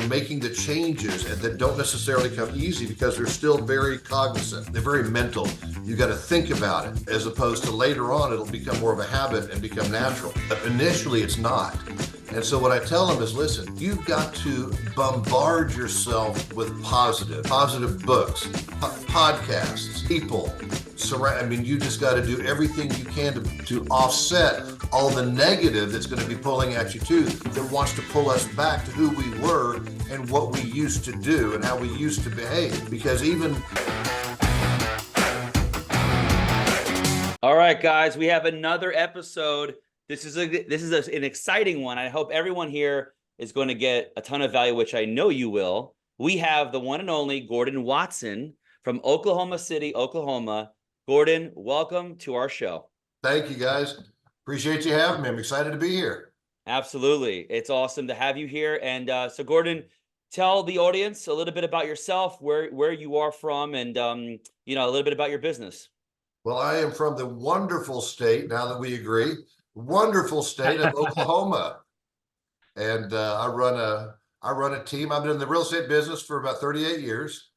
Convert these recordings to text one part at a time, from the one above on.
making the changes that don't necessarily come easy because they're still very cognizant. They're very mental. You got to think about it, as opposed to later on, it'll become more of a habit and become natural. But initially, it's not. And so what I tell them is, listen, you've got to bombard yourself with positive books, podcasts, people. You just got to do everything you can to offset all the negative that's going to be pulling at you too, that wants to pull us back to who we were and what we used to do and how we used to behave. Because even... All right, guys, we have another episode. This is an exciting one. I hope everyone here is going to get a ton of value, which I know you will. We have the one and only Gordon Watson from Oklahoma City, Oklahoma. Gordon, welcome to our show. Thank you, guys. Appreciate you having me. I'm excited to be here. Absolutely. It's awesome to have you here. And so, Gordon, tell the audience a little bit about yourself, where you are from, and a little bit about your business. Well, I am from the wonderful state, now that we agree, wonderful state of Oklahoma. And I run a team. I've been in the real estate business for about 38 years.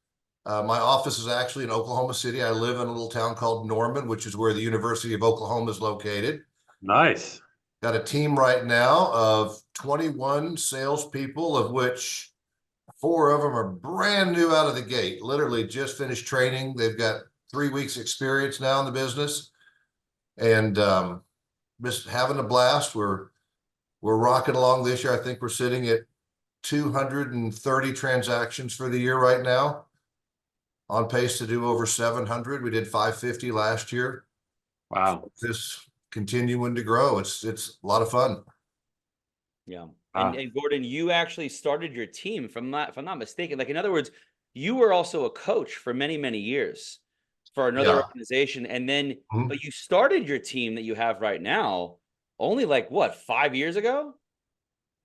My office is actually in Oklahoma City. I live in a little town called Norman, which is where the University of Oklahoma is located. Nice. Got a team right now of 21 salespeople, of which 4 of them are brand new out of the gate, literally just finished training. They've got 3 weeks experience now in the business, and just having a blast. We're rocking along this year. I think we're sitting at 230 transactions for the year right now, on pace to do over 700. We did 550 last year. Wow. Just continuing to grow. It's a lot of fun. Yeah. And Gordon, you actually started your team, if I'm not mistaken. Like, in other words, you were also a coach for many, many years for another organization. And then, but you started your team that you have right now only, like, what, 5 years ago?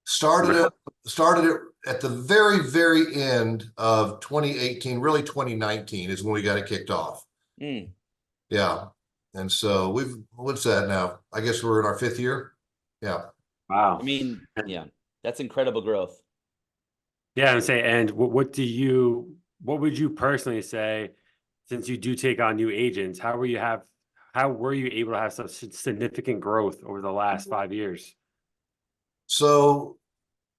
Started it at the very, very end of 2018, really 2019 is when we got it kicked off. Yeah. And so what's that now? I guess we're in our 5th year. Yeah. Wow. I mean, yeah, that's incredible growth. Yeah. And what would you personally say, since you do take on new agents, how were you able to have such significant growth over the last 5 years? So,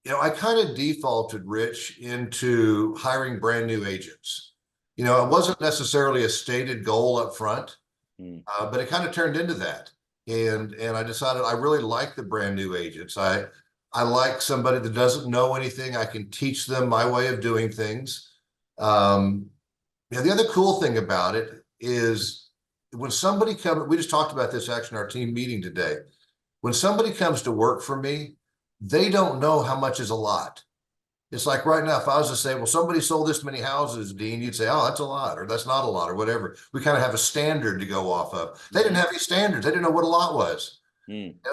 I kind of defaulted, Rich, into hiring brand new agents. It wasn't necessarily a stated goal up front, but it kind of turned into that. And I decided I really like the brand new agents. I like somebody that doesn't know anything. I can teach them my way of doing things. The other cool thing about it is when somebody comes, we just talked about this actually in our team meeting today. When somebody comes to work for me, they don't know how much is a lot. It's like right now, if I was to say, well, somebody sold this many houses, Dean, you'd say, oh, that's a lot, or that's not a lot, or whatever. We kind of have a standard to go off of. They didn't have any standards. They didn't know what a lot was.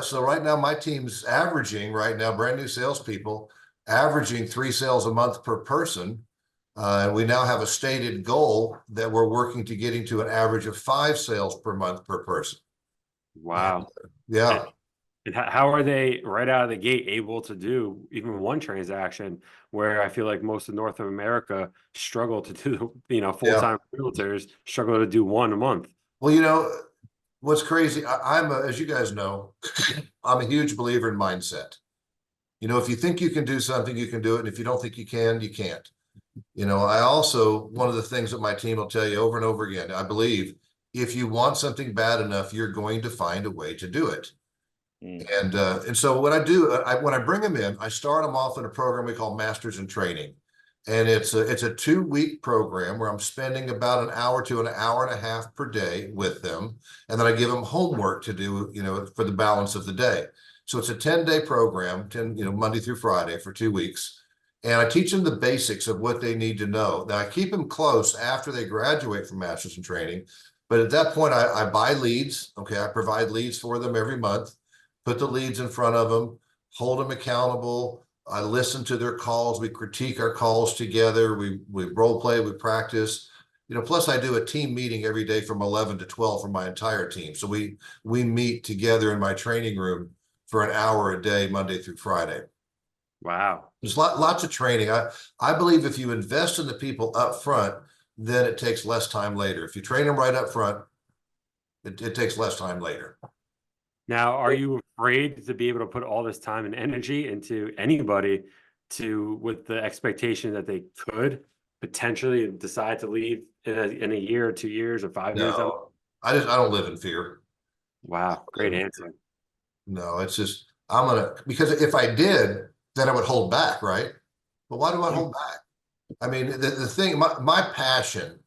So right now, my team's averaging right now, brand new salespeople, averaging 3 sales a month per person. And we now have a stated goal that we're working to getting to an average of 5 sales per month per person. Wow. Yeah. And how are they right out of the gate able to do even one transaction, where I feel like most of North America struggle to do, full-time realtors struggle to do one a month? Well, what's crazy, as you guys know, I'm a huge believer in mindset. If you think you can do something, you can do it. And if you don't think you can, you can't. I also, one of the things that my team will tell you over and over again, I believe if you want something bad enough, you're going to find a way to do it. And so what I do, when I bring them in, I start them off in a program we call Masters in Training. And it's a 2-week program where I'm spending about an hour to an hour and a half per day with them. And then I give them homework to do, for the balance of the day. So it's a 10-day program, Monday through Friday for 2 weeks. And I teach them the basics of what they need to know. Now I keep them close after they graduate from Masters in Training. But at that point, I buy leads. Okay. I provide leads for them every month. Put the leads in front of them, hold them accountable. I listen to their calls. We critique our calls together. We role play, we practice. Plus I do a team meeting every day from 11 to 12 for my entire team. So we meet together in my training room for an hour a day, Monday through Friday. Wow. There's lots of training. I believe if you invest in the people up front, then it takes less time later. If you train them right up front, it takes less time later. Now, are you afraid to be able to put all this time and energy into anybody with the expectation that they could potentially decide to leave in a year or 2 years or 5 years? No, I don't live in fear. Wow, great answer. No, it's just, because if I did, then I would hold back, right? But why do I hold back? I mean, the thing, my passion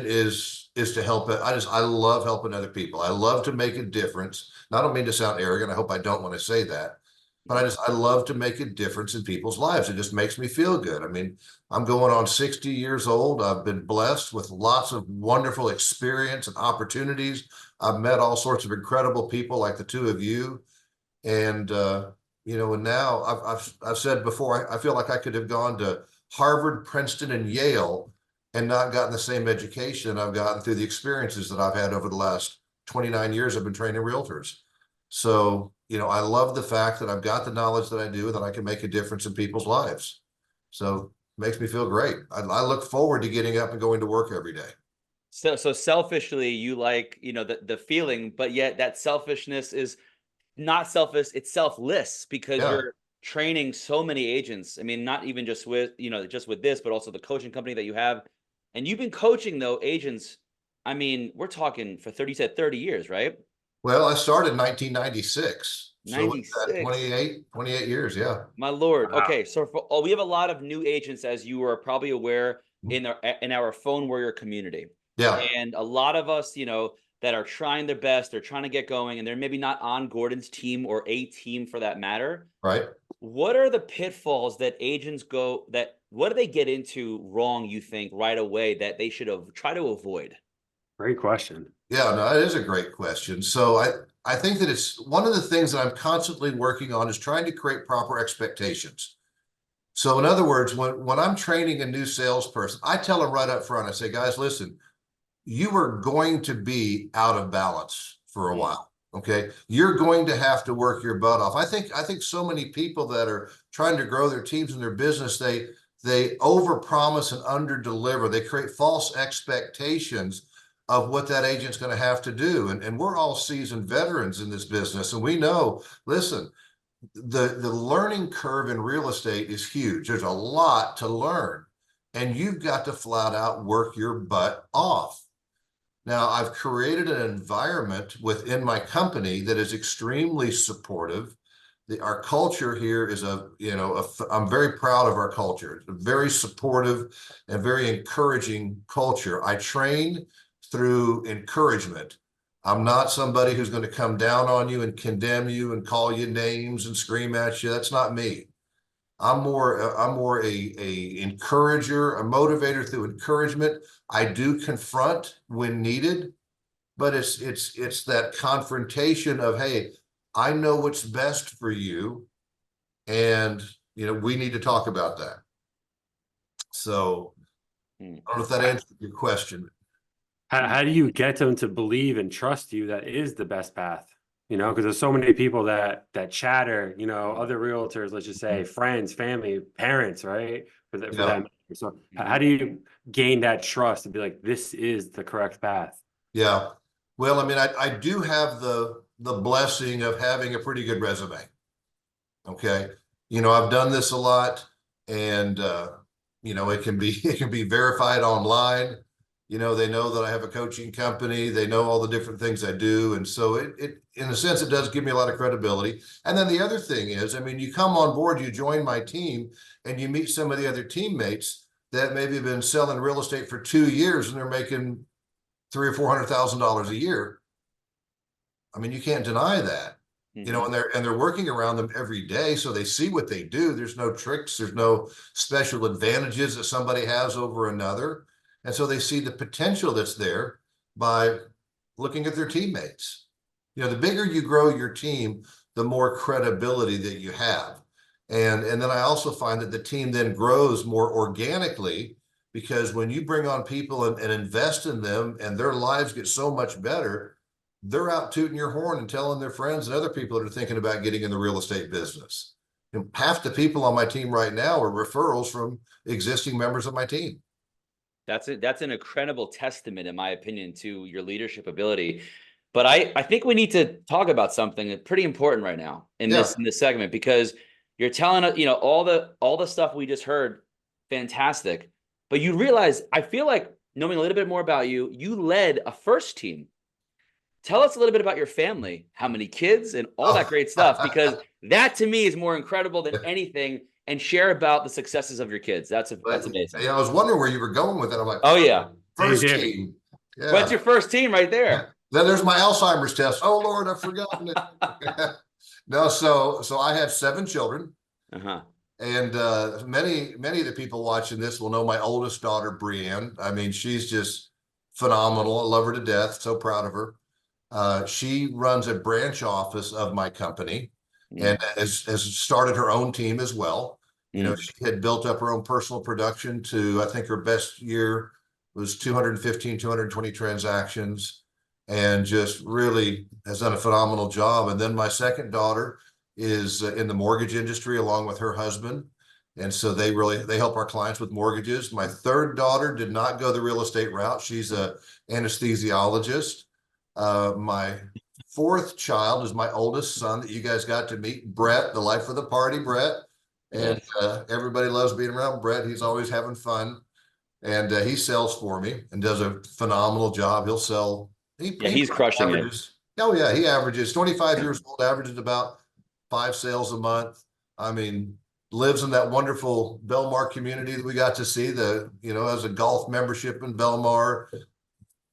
is to help. I love helping other people. I love to make a difference. And I don't mean to sound arrogant. I hope I don't want to say that, but I love to make a difference in people's lives. It just makes me feel good. I mean, I'm going on 60 years old. I've been blessed with lots of wonderful experience and opportunities. I've met all sorts of incredible people like the two of you. And, and now I've said before, I feel like I could have gone to Harvard, Princeton, and Yale and not gotten the same education I've gotten through the experiences that I've had over the last 29 years I've been training realtors. So, I love the fact that I've got the knowledge that I do, that I can make a difference in people's lives. So it makes me feel great. I look forward to getting up and going to work every day. So selfishly, you like, the feeling, but yet that selfishness is not selfish, it's selfless, because you're training so many agents. I mean, not even just with, just with this, but also the coaching company that you have. And you've been coaching though agents. I mean, we're talking for 30 years, right? Well, I started in 1996. So what's that, 96. 28 years, yeah. My Lord. Wow. Okay, so we have a lot of new agents, as you are probably aware, in our phone warrior community. Yeah. And a lot of us, that are trying their best, they're trying to get going, and they're maybe not on Gordon's team or a team for that matter. Right. What are the pitfalls that agents what do they get into wrong, you think, right away, that they should try to avoid? Great question. Yeah, no, it is a great question. So I think that it's one of the things that I'm constantly working on is trying to create proper expectations. So in other words, when I'm training a new salesperson, I tell them right up front, I say, guys, listen, you are going to be out of balance for a while. Okay. You're going to have to work your butt off. I think so many people that are trying to grow their teams and their business, they overpromise and underdeliver. They create false expectations of what that agent's going to have to do. And we're all seasoned veterans in this business. And we know, listen, the learning curve in real estate is huge. There's a lot to learn, and you've got to flat out work your butt off. Now, I've created an environment within my company that is extremely supportive. Our culture here is I'm very proud of our culture. It's a very supportive and very encouraging culture. I train through encouragement. I'm not somebody who's going to come down on you and condemn you and call you names and scream at you. That's not me. I'm more a encourager, a motivator through encouragement. I do confront when needed, but it's that confrontation of, hey, I know what's best for you, and we need to talk about that. So I don't know if that answered your question. How do you get them to believe and trust you that is the best path? Because there's so many people that chatter, other realtors, let's just say friends, family, parents, right? For that. So how do you gain that trust and be like, this is the correct path? Yeah. Well, I mean, I do have the blessing of having a pretty good resume. Okay. I've done this a lot, and it can be verified online. They know that I have a coaching company. They know all the different things I do. And so it in a sense, it does give me a lot of credibility. And then the other thing is, I mean, you come on board, you join my team, and you meet some of the other teammates that maybe have been selling real estate for 2 years, and they're making $300,000 or $400,000 a year. I mean, you can't deny that. And they're working around them every day, so they see what they do. There's no tricks, there's no special advantages that somebody has over another. And so they see the potential that's there by looking at their teammates. The bigger you grow your team, the more credibility that you have. And then I also find that the team then grows more organically, because when you bring on people and invest in them and their lives get so much better, they're out tooting your horn and telling their friends and other people that are thinking about getting in the real estate business. half the people on my team right now are referrals from existing members of my team. That's an incredible testament, in my opinion, to your leadership ability. But I think we need to talk about something that's pretty important right now in this segment, because you're telling us, all the stuff we just heard, fantastic. But you realize, I feel like, knowing a little bit more about you, you led a first team. Tell us a little bit about your family, how many kids, and all that great stuff, because that to me is more incredible than anything. And share about the successes of your kids. That's amazing. Yeah, I was wondering where you were going with it. I'm like, oh yeah, first team. Yeah. What's your first team right there? Yeah. Then there's my Alzheimer's test. Oh Lord, I've forgotten it. No, so I have 7 children. And many of the people watching this will know my oldest daughter, Brienne. I mean, she's just phenomenal. I love her to death. So proud of her. She runs a branch office of my company and has started her own team as well. She had built up her own personal production to, I think her best year was 215, 220 transactions, and just really has done a phenomenal job. And then my second daughter is in the mortgage industry along with her husband. And so they help our clients with mortgages. My third daughter did not go the real estate route. She's a anesthesiologist. My fourth child is my oldest son that you guys got to meet, Brett, the life of the party, Brett. And everybody loves being around Brett. He's always having fun. And he sells for me and does a phenomenal job. He'll sell. He's crushing it. Oh yeah, he averages 25 years old, averages about 5 sales a month. I mean, lives in that wonderful Belmar community that we got to see. Has a golf membership in Belmar,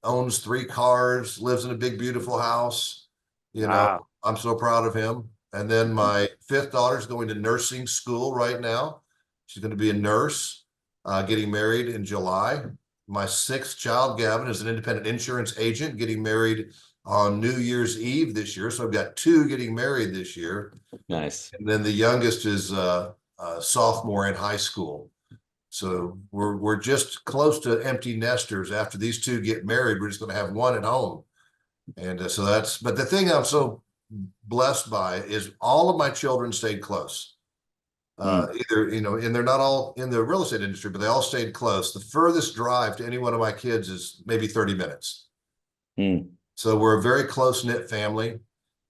owns 3 cars, lives in a big, beautiful house. Wow. I'm so proud of him. And then my 5th daughter is going to nursing school right now. She's going to be a nurse, getting married in July. My 6th child, Gavin, is an independent insurance agent, getting married on New Year's Eve this year. So I've got 2 getting married this year. Nice. And then the youngest is a sophomore in high school. So we're just close to empty nesters. After these 2 get married, we're just going to have 1 at home. And but the thing I'm so blessed by is all of my children stayed close. Either, and they're not all in the real estate industry, but they all stayed close. The furthest drive to any one of my kids is maybe 30 minutes. So we're a very close-knit family.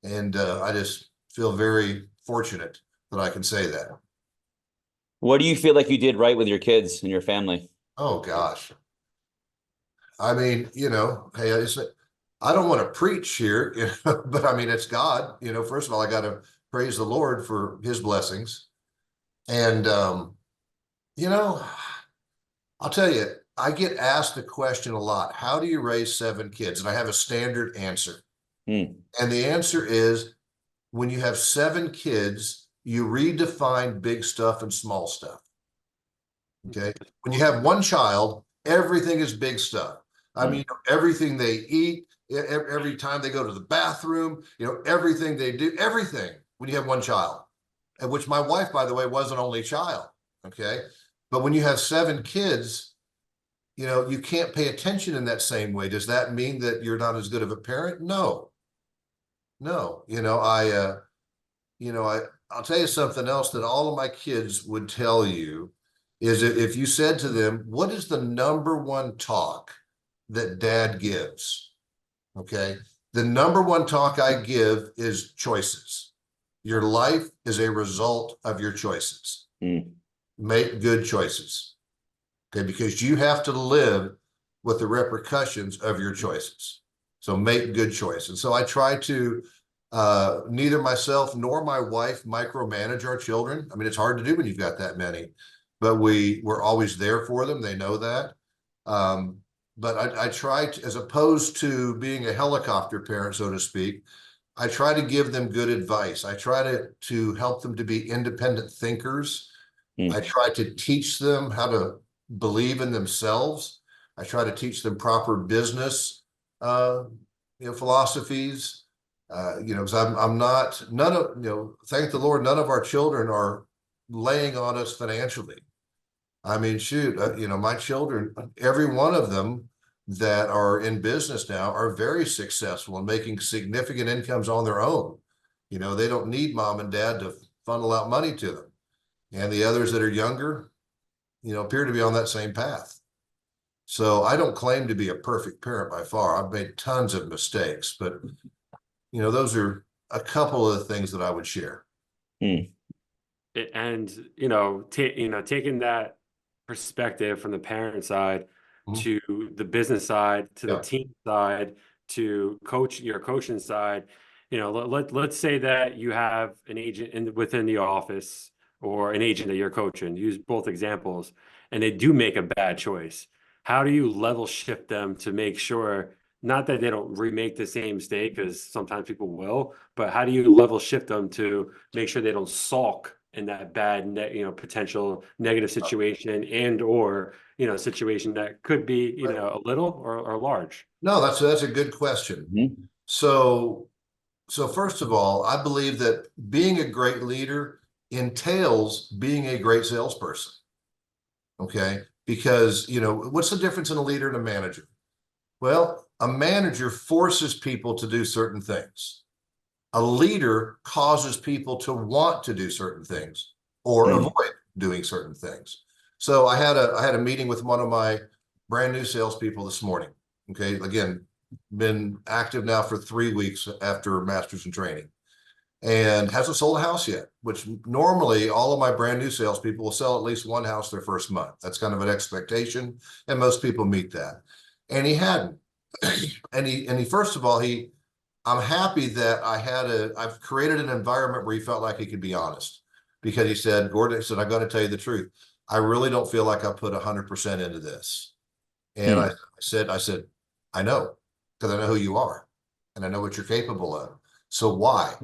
And I just feel very fortunate that I can say that. What do you feel like you did right with your kids and your family? Oh gosh. I mean, hey, I don't want to preach here, but I mean, it's God. First of all, I got to praise the Lord for his blessings. And, I'll tell you, I get asked the question a lot, how do you raise 7 kids? And I have a standard answer. And the answer is, when you have 7 kids, you redefine big stuff and small stuff. Okay. When you have 1 child, everything is big stuff. I mean, everything they eat, every time they go to the bathroom, everything they do, everything, when you have 1 child, and which my wife, by the way, was an only child. Okay. But when you have 7 kids, you can't pay attention in that same way. Does that mean that you're not as good of a parent? No. I'll tell you something else that all of my kids would tell you is that if you said to them, what is the number 1 talk that dad gives? Okay. The number 1 talk I give is choices. Your life is a result of your choices. Make good choices. Okay. Because you have to live with the repercussions of your choices. So make good choices. And so I try to neither myself nor my wife micromanage our children. I mean, it's hard to do when you've got that many, but we're always there for them. They know that. But I try to, as opposed to being a helicopter parent, so to speak, I try to give them good advice. I try to help them to be independent thinkers. I try to teach them how to believe in themselves. I try to teach them proper business, philosophies. Because I'm not, thank the Lord, none of our children are laying on us financially. I mean, shoot, my children, every one of them that are in business now are very successful and making significant incomes on their own. They don't need mom and dad to funnel out money to them. And the others that are younger, appear to be on that same path. So I don't claim to be a perfect parent by far. I've made tons of mistakes, but those are a couple of the things that I would share. And taking that perspective from the parent side to the business side, to the team side, to your coaching side, let's say that you have an agent within the office or an agent that you're coaching, use both examples, and they do make a bad choice. How do you level shift them to make sure, not that they don't remake the same mistake, because sometimes people will, but how do you level shift them to make sure they don't sulk in that bad, potential negative situation or, situation that could be, a little or large? No, that's a good question. So first of all, I believe that being a great leader entails being a great salesperson. Okay. Because, what's the difference in a leader and a manager? Well, a manager forces people to do certain things. A leader causes people to want to do certain things or avoid doing certain things. So I had a meeting with one of my brand new salespeople this morning. Okay. Again, been active now for 3 weeks after master's in training, and hasn't sold a house yet, which normally all of my brand new salespeople will sell at least one house their first month. That's kind of an expectation, and most people meet that. And he hadn't. and he first of all, I'm happy that I've created an environment where he felt like he could be honest, because he said, Gordon, I got to tell you the truth. I really don't feel like I put 100% into this. And I said, I know, because I know who you are and I know what you're capable of. So why?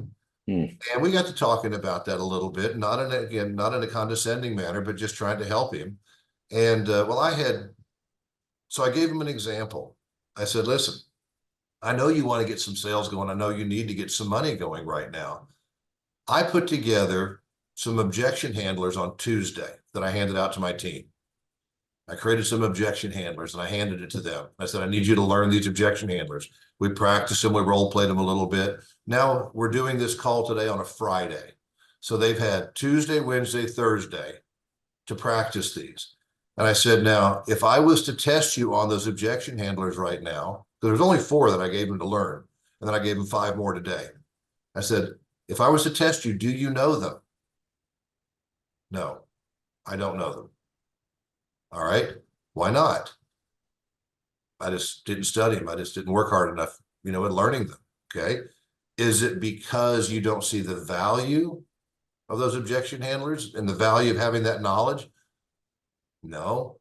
And we got to talking about that a little bit, not in a condescending manner, but just trying to help him. And so I gave him an example. I said, listen, I know you want to get some sales going. I know you need to get some money going right now. I put together some objection handlers on Tuesday that I handed out to my team. I created some objection handlers and I handed it to them. I said, I need you to learn these objection handlers. We practiced them, we role played them a little bit. Now we're doing this call today on a Friday. So they've had Tuesday, Wednesday, Thursday to practice these. And I said, now, if I was to test you on those objection handlers right now, there's only 4 that I gave them to learn, and then I gave them 5 more today. I said, if I was to test you, do you know them? No, I don't know them. All right. Why not? I just didn't study them. I just didn't work hard enough, at learning them. Okay. Is it because you don't see the value of those objection handlers and the value of having that knowledge? No.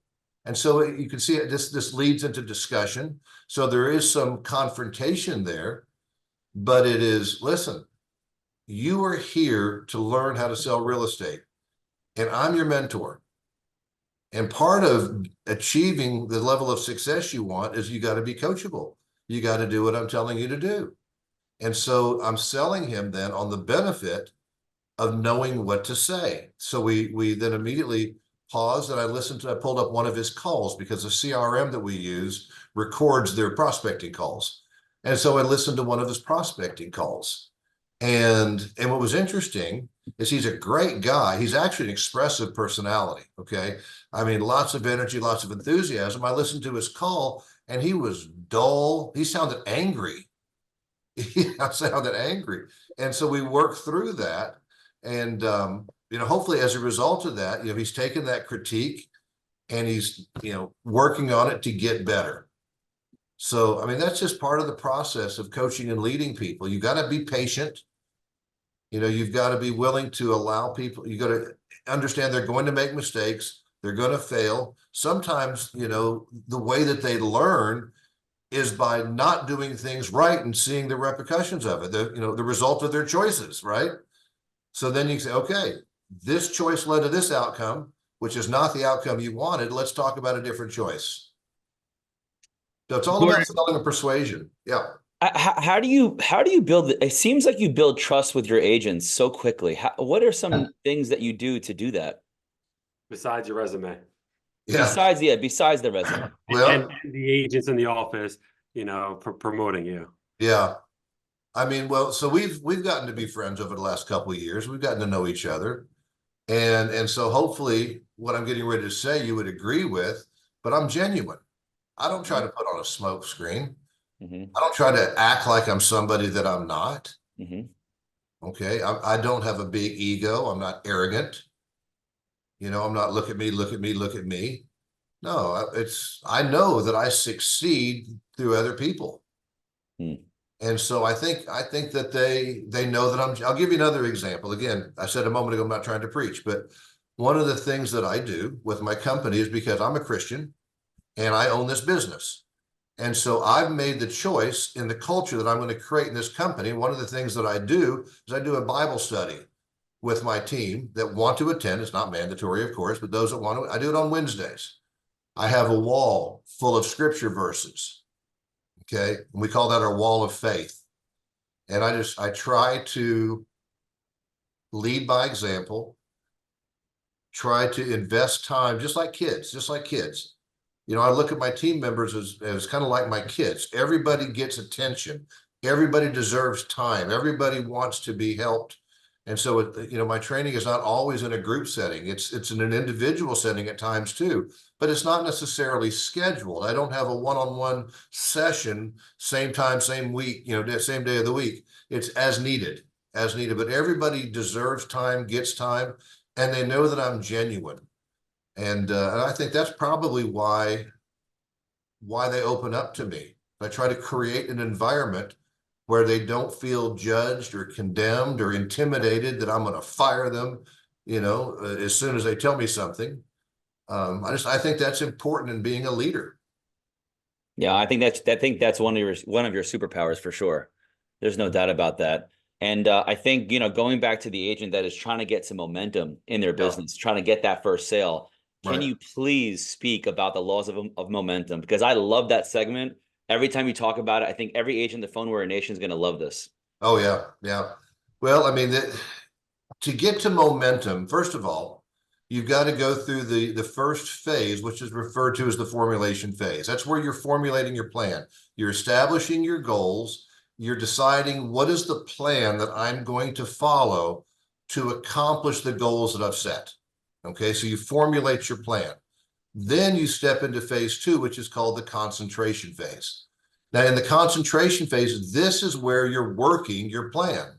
And so you can see it, this leads into discussion. So there is some confrontation there, but it is, listen, you are here to learn how to sell real estate, and I'm your mentor. And part of achieving the level of success you want is you got to be coachable. You got to do what I'm telling you to do. And so I'm selling him then on the benefit of knowing what to say. So we then immediately paused, and I pulled up one of his calls, because the CRM that we use records their prospecting calls. And so I listened to one of his prospecting calls. And what was interesting is he's a great guy. He's actually an expressive personality. Okay. I mean, lots of energy, lots of enthusiasm. I listened to his call and he was dull. He sounded angry. He sounded angry. And so we worked through that. And, hopefully as a result of that, he's taken that critique and he's, working on it to get better. So, I mean, that's just part of the process of coaching and leading people. You got to be patient. You've got to be willing to allow people, you got to understand they're going to make mistakes. They're going to fail. Sometimes, the way that they learn is by not doing things right and seeing the repercussions of it, the result of their choices, right? So then you say, okay, this choice led to this outcome, which is not the outcome you wanted. Let's talk about a different choice. So it's all about selling a persuasion. Yeah. How do you build it? It seems like you build trust with your agents so quickly. What are some things that you do to do that? Besides your resume. Yeah. Besides the resume. Well, and the agents in the office, promoting you. Yeah. I mean, well, so we've gotten to be friends over the last couple of years. We've gotten to know each other. And so hopefully what I'm getting ready to say you would agree with, but I'm genuine. I don't try to put on a smoke screen. Mm-hmm. I don't try to act like I'm somebody that I'm not. Mm-hmm. Okay. I don't have a big ego. I'm not arrogant. I'm not look at me, look at me, look at me. No, I know that I succeed through other people. Mm. And so I think that they know that I'll give you another example. Again, I said a moment ago, I'm not trying to preach, but one of the things that I do with my company is because I'm a Christian and I own this business. And so I've made the choice in the culture that I'm going to create in this company. One of the things that I do is I do a Bible study with my team that want to attend. It's not mandatory, of course, but those that want to, I do it on Wednesdays. I have a wall full of scripture verses. Okay. And we call that our wall of faith. And I try to lead by example, try to invest time, just like kids. I look at my team members as kind of like my kids. Everybody gets attention. Everybody deserves time. Everybody wants to be helped. And so, my training is not always in a group setting. It's in an individual setting at times too, but it's not necessarily scheduled. I don't have a one-on-one session, same time, same week, same day of the week. It's as needed, but everybody deserves time, gets time, and they know that I'm genuine. And I think that's probably why they open up to me. I try to create an environment where they don't feel judged or condemned or intimidated that I'm going to fire them, as soon as they tell me something. I think that's important in being a leader. Yeah, I think that's one of your superpowers for sure. There's no doubt about that. And I think, going back to the agent that is trying to get some momentum in their business, trying to get that first sale, can you please speak about the laws of momentum? Because I love that segment. Every time you talk about it, I think every agent in the phone warrior nation is going to love this. Oh, yeah. Yeah. Well, I mean, to get to momentum, first of all, you've got to go through the first phase, which is referred to as the formulation phase. That's where you're formulating your plan. You're establishing your goals. You're deciding what is the plan that I'm going to follow to accomplish the goals that I've set. Okay, so you formulate your plan. Then you step into phase 2, which is called the concentration phase. Now, in the concentration phase, this is where you're working your plan.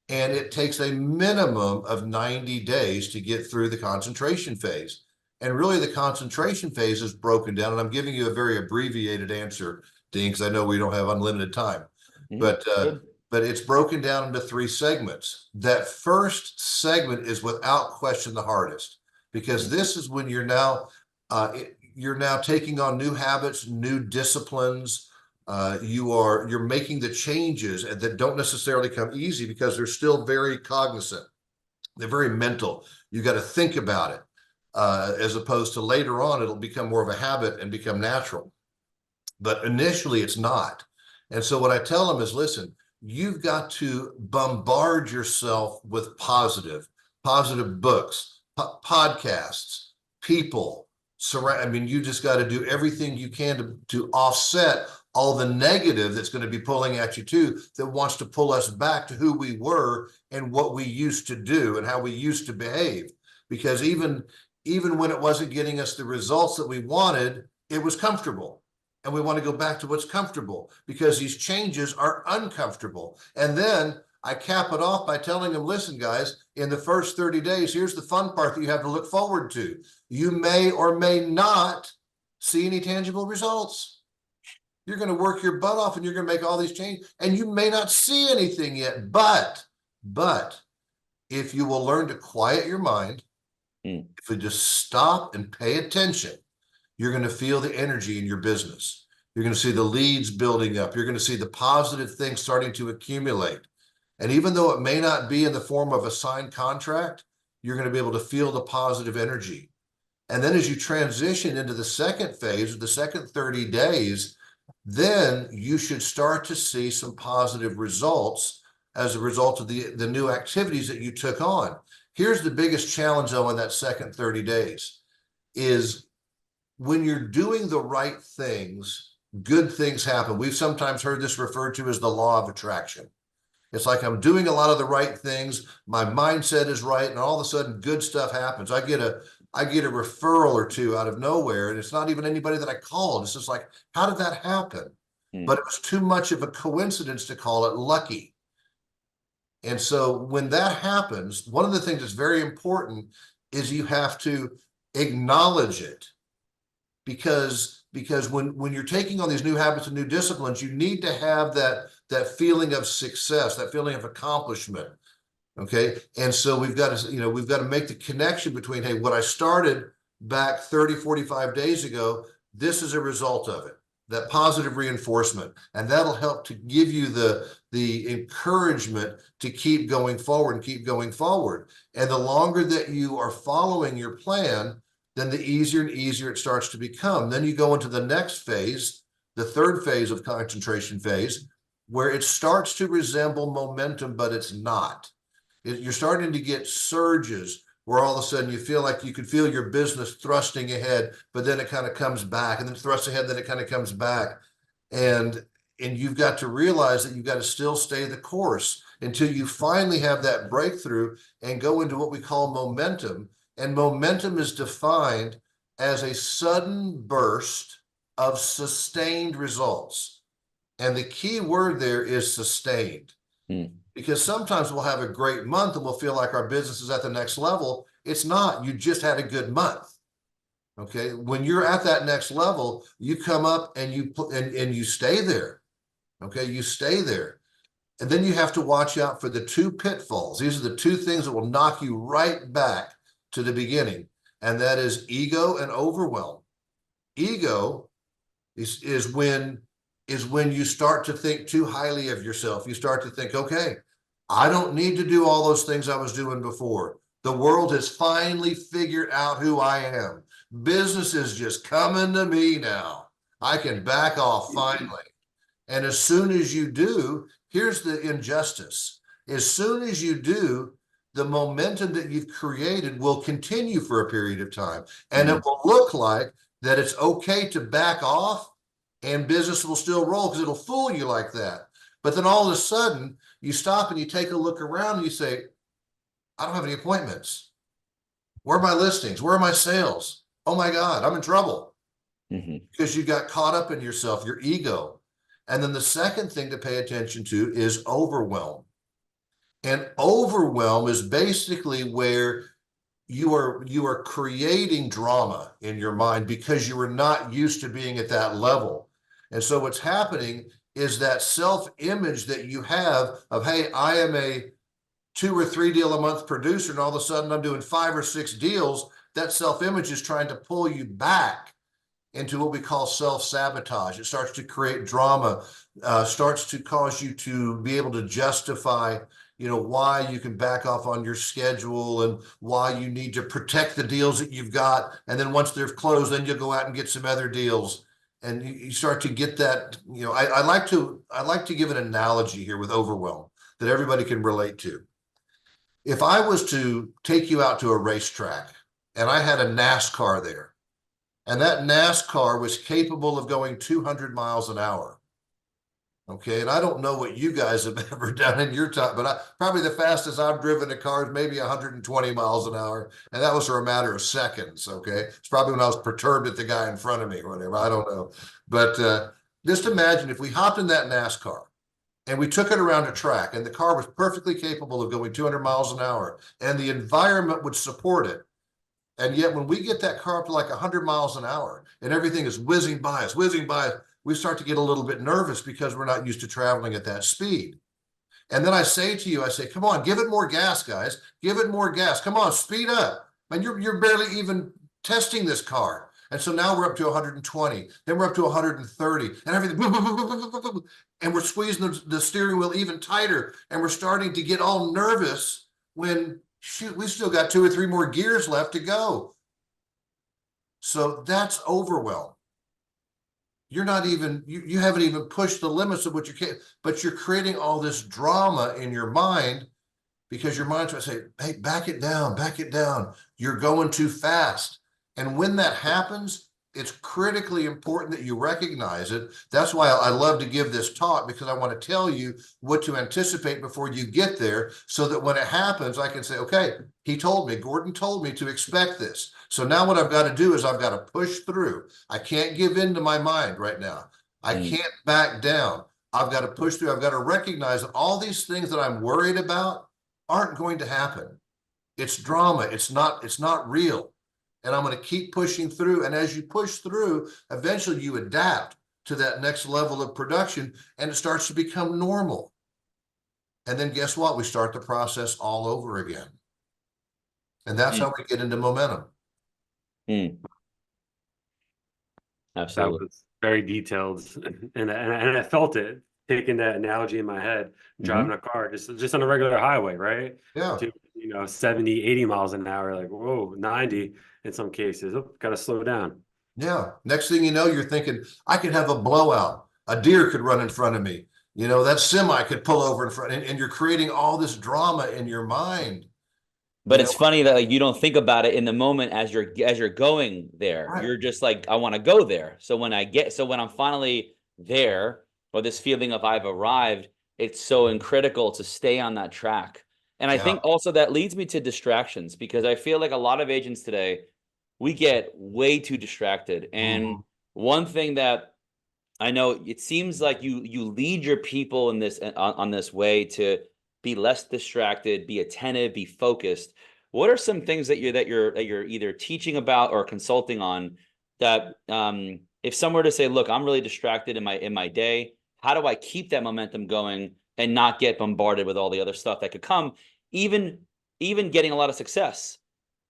And it takes a minimum of 90 days to get through the concentration phase. And really, the concentration phase is broken down. And I'm giving you a very abbreviated answer, Dean, because I know we don't have unlimited time. Mm-hmm. But it's broken down into 3 segments. That first segment is without question the hardest, because this is when you're now taking on new habits, new disciplines. You're making the changes that don't necessarily come easy because they're still very cognizant. They're very mental. You got to think about it, as opposed to later on, it'll become more of a habit and become natural. But initially it's not. And so what I tell them is, listen, you've got to bombard yourself with positive books, podcasts, people. You just got to do everything you can to offset all the negative that's going to be pulling at you too, that wants to pull us back to who we were and what we used to do and how we used to behave. Because even when it wasn't getting us the results that we wanted, it was comfortable. And we want to go back to what's comfortable, because these changes are uncomfortable. And then I cap it off by telling them, listen, guys, in the first 30 days, here's the fun part that you have to look forward to. You may or may not see any tangible results. You're going to work your butt off and you're going to make all these changes, and you may not see anything yet. But if you will learn to quiet your mind, if you just stop and pay attention, you're going to feel the energy in your business. You're going to see the leads building up. You're going to see the positive things starting to accumulate. And even though it may not be in the form of a signed contract, you're going to be able to feel the positive energy. And then as you transition into the second phase, the second 30 days, then you should start to see some positive results as a result of the new activities that you took on. Here's the biggest challenge, though, in that second 30 days is when you're doing the right things, good things happen. We've sometimes heard this referred to as the law of attraction. It's like I'm doing a lot of the right things. My mindset is right. And all of a sudden good stuff happens. I get a referral or two out of nowhere. And it's not even anybody that I called. It's just like, how did that happen? But it was too much of a coincidence to call it lucky. And so when that happens, one of the things that's very important is you have to acknowledge it. Because when you're taking on these new habits and new disciplines, you need to have that feeling of success, that feeling of accomplishment. Okay. And so we've got to make the connection between, hey, what I started back 30, 45 days ago, this is a result of it, that positive reinforcement. And that'll help to give you the encouragement to keep going forward and keep going forward. And the longer that you are following your plan, then the easier and easier it starts to become. Then you go into the next phase, the third phase of concentration phase, where it starts to resemble momentum, but it's not. You're starting to get surges where all of a sudden you feel like you could feel your business thrusting ahead, but then it kind of comes back, and then thrusts ahead, then it kind of comes back. And you've got to realize that you've got to still stay the course until you finally have that breakthrough and go into what we call momentum. And momentum is defined as a sudden burst of sustained results. And the key word there is sustained. Because sometimes we'll have a great month and we'll feel like our business is at the next level. It's not. You just had a good month. Okay. When you're at that next level, you come up and you stay there. Okay. You stay there. And then you have to watch out for the two pitfalls. These are the two things that will knock you right back to the beginning. And that is ego and overwhelm. Ego is when you start to think too highly of yourself. You start to think, okay, I don't need to do all those things I was doing before. The world has finally figured out who I am. Business is just coming to me now. I can back off finally. And as soon as you do, here's the injustice. As soon as you do, the momentum that you've created will continue for a period of time. And it will look like that it's okay to back off and business will still roll because it'll fool you like that. But then all of a sudden you stop and you take a look around and you say, I don't have any appointments. Where are my listings? Where are my sales? Oh my God, I'm in trouble. Because you got caught up in yourself, your ego. And then the second thing to pay attention to is overwhelm. And overwhelm is basically where you are creating drama in your mind because you are not used to being at that level. And so what's happening is that self-image that you have of, hey, I am a 2 or 3 deal a month producer, and all of a sudden I'm doing 5 or 6 deals. That self-image is trying to pull you back into what we call self-sabotage. It starts to create drama, starts to cause you to be able to justify why you can back off on your schedule and why you need to protect the deals that you've got. And then once they're closed, then you'll go out and get some other deals. And you start to get that, I like to give an analogy here with overwhelm that everybody can relate to. If I was to take you out to a racetrack and I had a NASCAR there, and that NASCAR was capable of going 200 miles an hour. Okay, and I don't know what you guys have ever done in your time, but probably the fastest I've driven a car is maybe 120 miles an hour, and that was for a matter of seconds. Okay, it's probably when I was perturbed at the guy in front of me or whatever. I don't know, but just imagine if we hopped in that NASCAR and we took it around a track, and the car was perfectly capable of going 200 miles an hour, and the environment would support it. And yet when we get that car up to like 100 miles an hour and everything is whizzing by us, we start to get a little bit nervous because we're not used to traveling at that speed. And then I say to you, come on, give it more gas, guys. Give it more gas. Come on, speed up. And you're barely even testing this car. And so now we're up to 120. Then we're up to 130 and everything. And we're squeezing the steering wheel even tighter. And we're starting to get all nervous when, shoot, we still got 2 or 3 more gears left to go. So that's overwhelm. You're not even, you haven't even pushed the limits of what you can, but you're creating all this drama in your mind because your mind's trying to say, hey, back it down. You're going too fast. And when that happens, it's critically important that you recognize it. That's why I love to give this talk, because I want to tell you what to anticipate before you get there, so that when it happens, I can say, okay, Gordon told me to expect this. So now what I've got to do is I've got to push through. I can't give in to my mind right now. I can't back down. I've got to push through. I've got to recognize that all these things that I'm worried about aren't going to happen. It's drama. It's not real. And I'm going to keep pushing through. And as you push through, eventually you adapt to that next level of production, and it starts to become normal. And then guess what? We start the process all over again. And that's how we get into momentum. Absolutely. That was very detailed, and I felt it, taking that analogy in my head, driving a car just on a regular highway, right? Yeah. To 70, 80 miles an hour, like, whoa, 90 in some cases. Oh, got to slow down. Yeah. Next thing you know, you're thinking, I could have a blowout. A deer could run in front of me. That semi could pull over in front, and you're creating all this drama in your mind. But it's funny that, like, you don't think about it in the moment as you're going there. Right. You're just like, I want to go there. So when I'm finally there, or this feeling of I've arrived, it's so critical to stay on that track. And I think also that leads me to distractions, because I feel like a lot of agents today, we get way too distracted. And one thing that I know, it seems like you lead your people in this on this way to be less distracted, be attentive, be focused. What are some things that you're either teaching about or consulting on that, if someone were to say, look, I'm really distracted in my day, how do I keep that momentum going and not get bombarded with all the other stuff that could come, even getting a lot of success?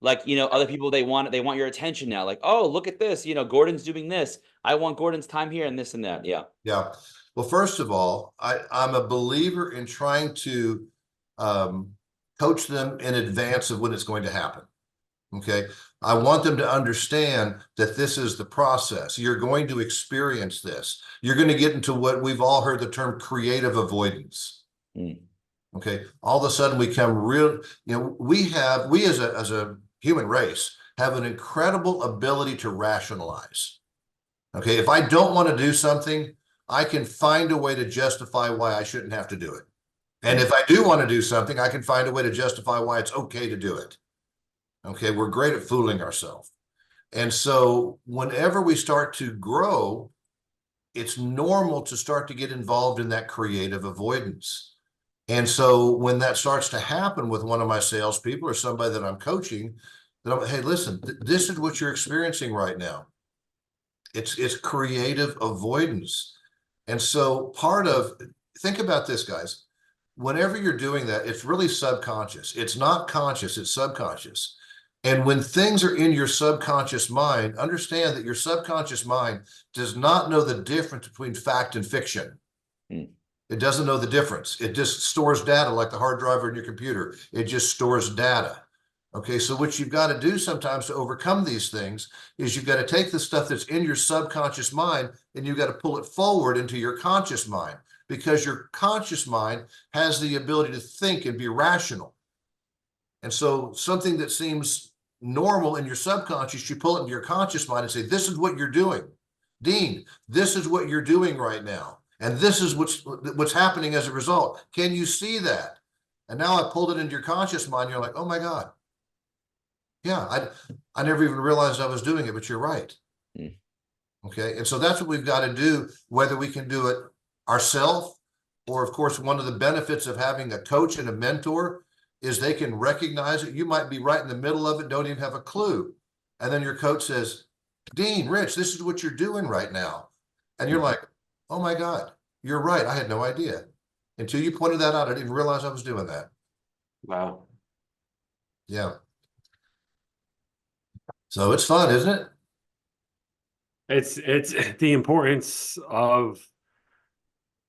Like, other people, they want your attention now. Like, oh, look at this, Gordon's doing this. I want Gordon's time here and this and that. Yeah. Yeah. Well, first of all, I'm a believer in trying to coach them in advance of when it's going to happen. Okay. I want them to understand that this is the process. You're going to experience this. You're going to get into what we've all heard the term creative avoidance. Okay. All of a sudden we come real, we as a human race have an incredible ability to rationalize. Okay. If I don't want to do something, I can find a way to justify why I shouldn't have to do it. And if I do want to do something, I can find a way to justify why it's okay to do it. Okay, we're great at fooling ourselves. And so whenever we start to grow, it's normal to start to get involved in that creative avoidance. And so when that starts to happen with one of my salespeople or somebody that I'm coaching, hey, listen, this is what you're experiencing right now. It's creative avoidance. And so think about this, guys. Whenever you're doing that, it's really subconscious. It's not conscious, it's subconscious. And when things are in your subconscious mind, understand that your subconscious mind does not know the difference between fact and fiction. It doesn't know the difference. It just stores data like the hard drive in your computer. It just stores data. Okay, so what you've got to do sometimes to overcome these things is you've got to take the stuff that's in your subconscious mind and you've got to pull it forward into your conscious mind, because your conscious mind has the ability to think and be rational. And so something that seems normal in your subconscious, you pull it into your conscious mind and say, this is what you're doing. Dean, this is what you're doing right now. And this is what's happening as a result. Can you see that? And now I pulled it into your conscious mind. You're like, oh my God. Yeah, I never even realized I was doing it, but you're right. Okay. And so that's what we've got to do, whether we can do it ourselves, or of course, one of the benefits of having a coach and a mentor is they can recognize it. You might be right in the middle of it, don't even have a clue. And then your coach says, Dean, Rich, this is what you're doing right now. And you're like, oh my God, you're right. I had no idea. Until you pointed that out, I didn't even realize I was doing that. Wow. Yeah. So it's fun, isn't it? It's the importance of,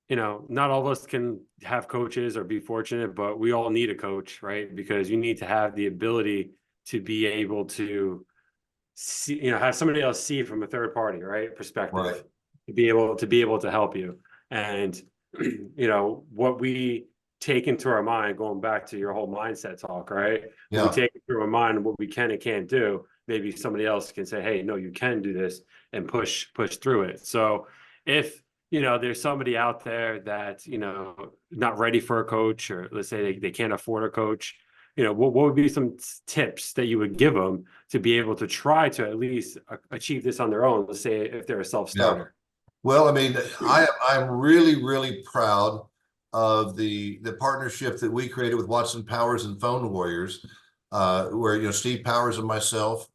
not all of us can have coaches or be fortunate, but we all need a coach, right? Because you need to have the ability to be able to see, have somebody else see from a third party, right, perspective, Right. to be able to help you. And what we take into our mind, going back to your whole mindset talk, right? Yeah. We take into our mind what we can and can't do. maybe somebody else can say, hey, no, you can do this, and push through it. So if, there's somebody out there that, not ready for a coach, or let's say they can't afford a coach, what would be some tips that you would give them to be able to try to at least achieve this on their own? Let's say if they're a self-starter. Well, I mean, I'm really, really proud of the partnership that we created with Watson Powers and Phone Warriors, where Steve Powers and myself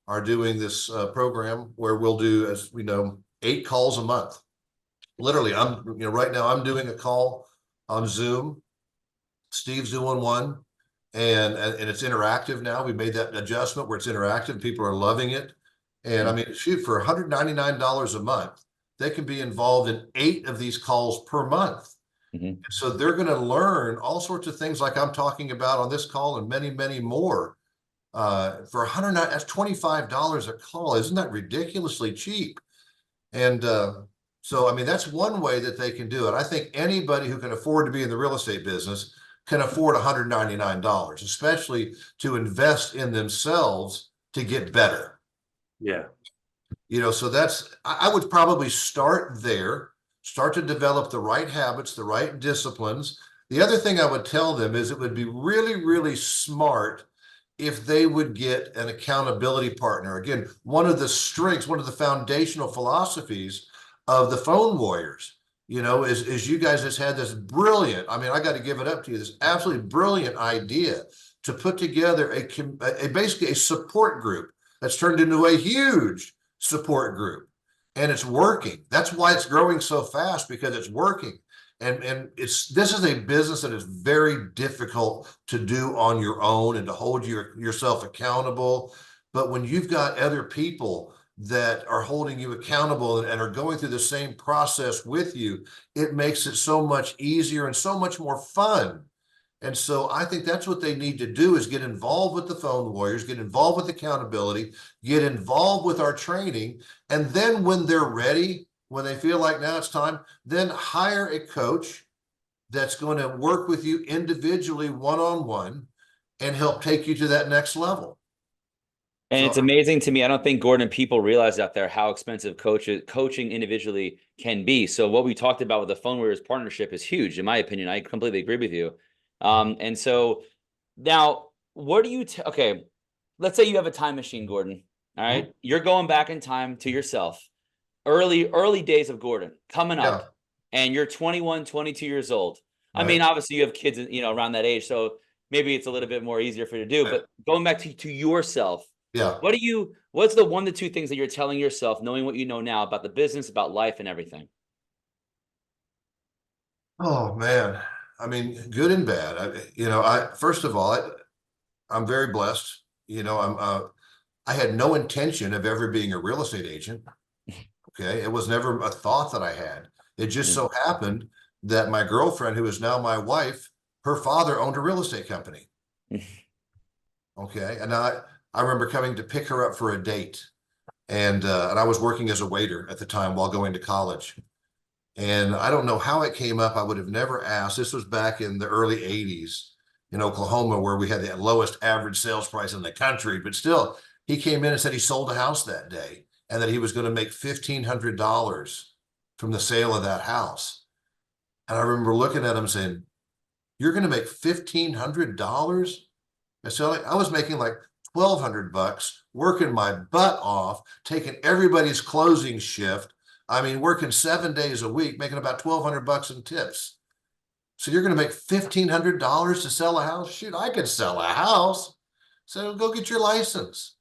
are doing this program where we'll do, as we know, 8 calls a month. Literally, right now I'm doing a call on Zoom. Steve's doing one, and it's interactive now. We made that adjustment where it's interactive. People are loving it. And I mean, shoot, for $199 a month, they can be involved in 8 of these calls per month. Mm-hmm. So they're going to learn all sorts of things like I'm talking about on this call, and many, many more. For $109, that's $25 a call. Isn't that ridiculously cheap? And so, I mean, that's one way that they can do it. I think anybody who can afford to be in the real estate business can afford $199, especially to invest in themselves to get better. Yeah. So I would probably start there, start to develop the right habits, the right disciplines. The other thing I would tell them is it would be really, really smart if they would get an accountability partner. Again, one of the strengths, one of the foundational philosophies of the Phone Warriors, is you guys just had this brilliant, I mean, I got to give it up to you, this absolutely brilliant idea to put together basically a support group that's turned into a huge support group, and it's working. That's why it's growing so fast, because it's working. And this is a business that is very difficult to do on your own and to hold yourself accountable. But when you've got other people that are holding you accountable and are going through the same process with you, it makes it so much easier and so much more fun. And so I think that's what they need to do, is get involved with the Phone Warriors, get involved with accountability, get involved with our training. And then when they're ready, when they feel like now it's time, then hire a coach that's going to work with you individually, one-on-one, and help take you to that next level. And it's amazing to me. I don't think, Gordon, people realize out there how expensive coaching individually can be. So what we talked about with the Phone Warriors partnership is huge, in my opinion. I completely agree with you. And so now, what do you, okay, let's say you have a time machine, Gordon. All right. Mm-hmm. You're going back in time to yourself. Early days of Gordon coming up, and you're 21, 22 years old. Right. I mean, obviously you have kids, around that age, so maybe it's a little bit more easier for you to do, but going back to yourself, what's the 1 to 2 things that you're telling yourself, knowing what you know now about the business, about life and everything? Oh man. I mean, good and bad. First of all, I'm very blessed. I had no intention of ever being a real estate agent. Okay. It was never a thought that I had. It just so happened that my girlfriend, who is now my wife, her father owned a real estate company. Okay. And I remember coming to pick her up for a date, and I was working as a waiter at the time while going to college. And I don't know how it came up. I would have never asked. This was back in the early 80s in Oklahoma, where we had the lowest average sales price in the country. But still, he came in and said he sold a house that day, and that he was going to make $1,500 from the sale of that house. And I remember looking at him saying, "You're going to make $1,500?" I said, I was making like $1,200, working my butt off, taking everybody's closing shift. I mean, working 7 days a week, making about $1,200 in tips. So you're going to make $1,500 to sell a house? Shoot, I could sell a house. So go get your license.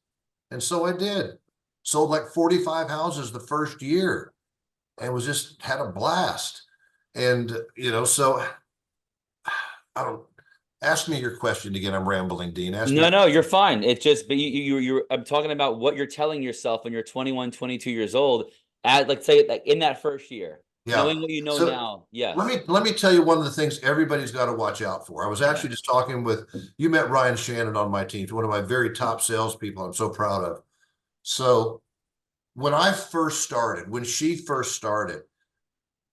And so I did. Sold like 45 houses the first year, and had a blast. And, so I don't, ask me your question again. I'm rambling, Dean. No, you're fine. It's just, but I'm talking about what you're telling yourself when you're 21, 22 years old, like say like in that first year, knowing what you know now. Yeah. Let me tell you one of the things everybody's got to watch out for. I was actually just talking you met Ryan Shannon on my team, one of my very top salespeople I'm so proud of. So when she first started,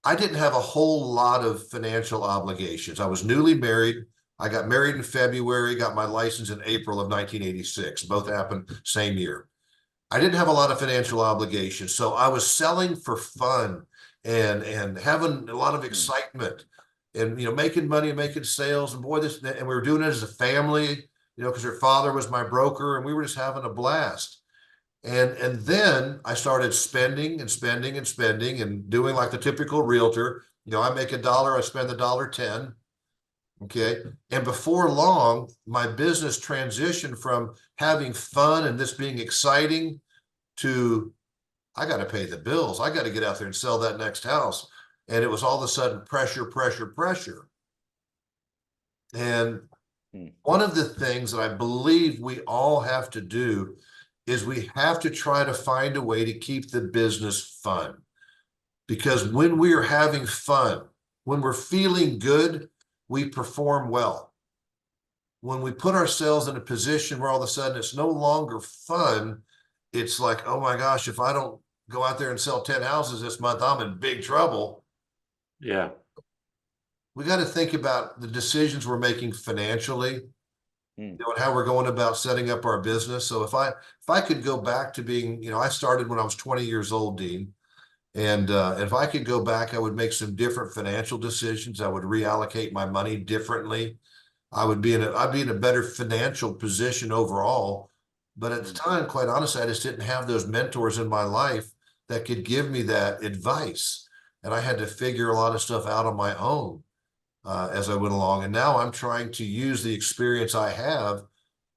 I didn't have a whole lot of financial obligations. I was newly married. I got married in February, got my license in April of 1986. Both happened same year. I didn't have a lot of financial obligations, so I was selling for fun and having a lot of excitement and making money and making sales, and boy, and we were doing it as a family, because her father was my broker, and we were just having a blast. And then I started spending and spending and spending and doing like the typical realtor. I make $1, I spend $1.10. Okay. And before long, my business transitioned from having fun and this being exciting to I got to pay the bills. I got to get out there and sell that next house. And it was all of a sudden pressure, pressure, pressure. And one of the things that I believe we all have to do is we have to try to find a way to keep the business fun. Because when we are having fun, when we're feeling good, we perform well. When we put ourselves in a position where all of a sudden it's no longer fun, it's like, oh my gosh, if I don't go out there and sell 10 houses this month, I'm in big trouble. Yeah. We got to think about the decisions we're making financially, and how we're going about setting up our business. So if I could go back to being, I started when I was 20 years old, Dean. And if I could go back, I would make some different financial decisions. I would reallocate my money differently. I'd be in a better financial position overall. But at the time, quite honestly, I just didn't have those mentors in my life that could give me that advice. And I had to figure a lot of stuff out on my own as I went along. And now I'm trying to use the experience I have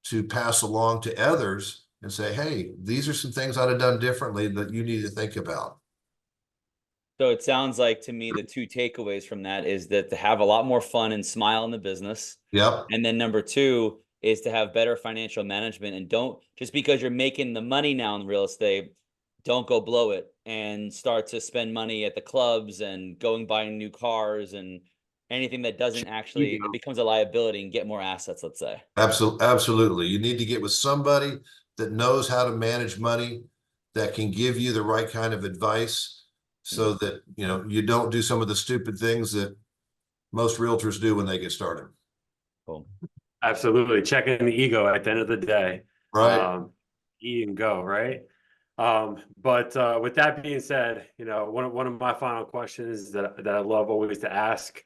to pass along to others and say, hey, these are some things I'd have done differently that you need to think about. So it sounds like to me the two takeaways from that is that to have a lot more fun and smile in the business. Yep. And then number two is to have better financial management, and don't just because you're making the money now in real estate, don't go blow it and start to spend money at the clubs and going buying new cars and anything that doesn't actually, it becomes a liability and get more assets, let's say. Absolutely. You need to get with somebody that knows how to manage money, that can give you the right kind of advice, so that you don't do some of the stupid things that most realtors do when they get started. Cool. Absolutely. Checking the ego at the end of the day. Right. Eat and go, right? But with that being said, one of my final questions that I love always to ask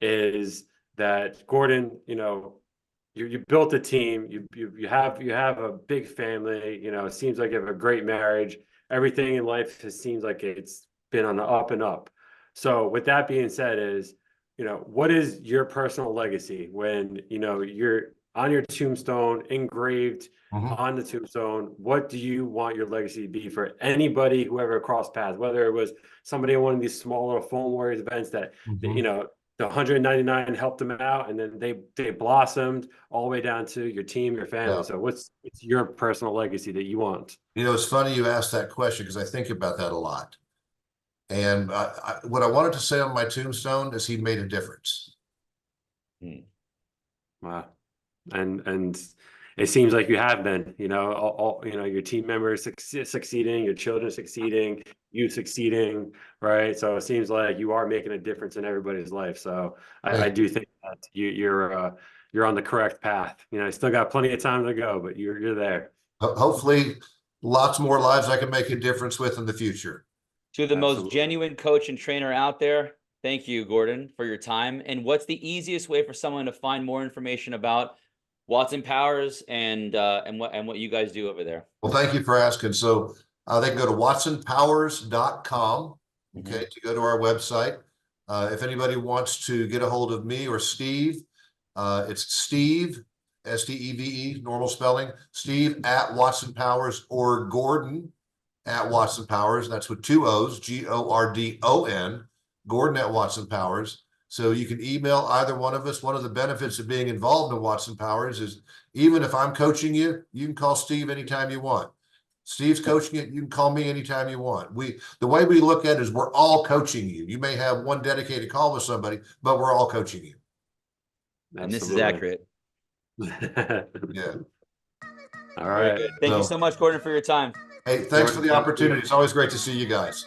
is that, Gordon, you built a team, you have a big family, it seems like you have a great marriage. Everything in life seems like it's been on the up and up. So with that being said, what is your personal legacy when you're on your tombstone engraved on the tombstone? What do you want your legacy to be for anybody who ever crossed paths, whether it was somebody in one of these smaller Phone Warriors events that the 199 helped them out, and then they blossomed all the way down to your team, your family. So what's your personal legacy that you want? It's funny you asked that question, because I think about that a lot. And what I wanted to say on my tombstone is he made a difference. Wow. And it seems like you have been, your team members succeeding, your children succeeding, you succeeding, right? So it seems like you are making a difference in everybody's life. So I do think that you're on the correct path. You still got plenty of time to go, but you're there. Hopefully lots more lives I can make a difference with in the future. To the most genuine coach and trainer out there, thank you, Gordon, for your time. And what's the easiest way for someone to find more information about Watson Powers and what you guys do over there? Well, thank you for asking. So they can go to watsonpowers.com, to go to our website. If anybody wants to get a hold of me or Steve, it's Steve, Steve, normal spelling, Steve at Watson Powers, or Gordon at Watson Powers. That's with 2 O's, Gordon, Gordon at Watson Powers. So you can email either one of us. One of the benefits of being involved in Watson Powers is, even if I'm coaching you, you can call Steve anytime you want. Steve's coaching it, you can call me anytime you want. The way we look at it is we're all coaching you. You may have one dedicated call with somebody, but we're all coaching you. And this is accurate. Yeah. All right. Thank you so much, Gordon, for your time. Hey, thanks for the opportunity. It's always great to see you guys.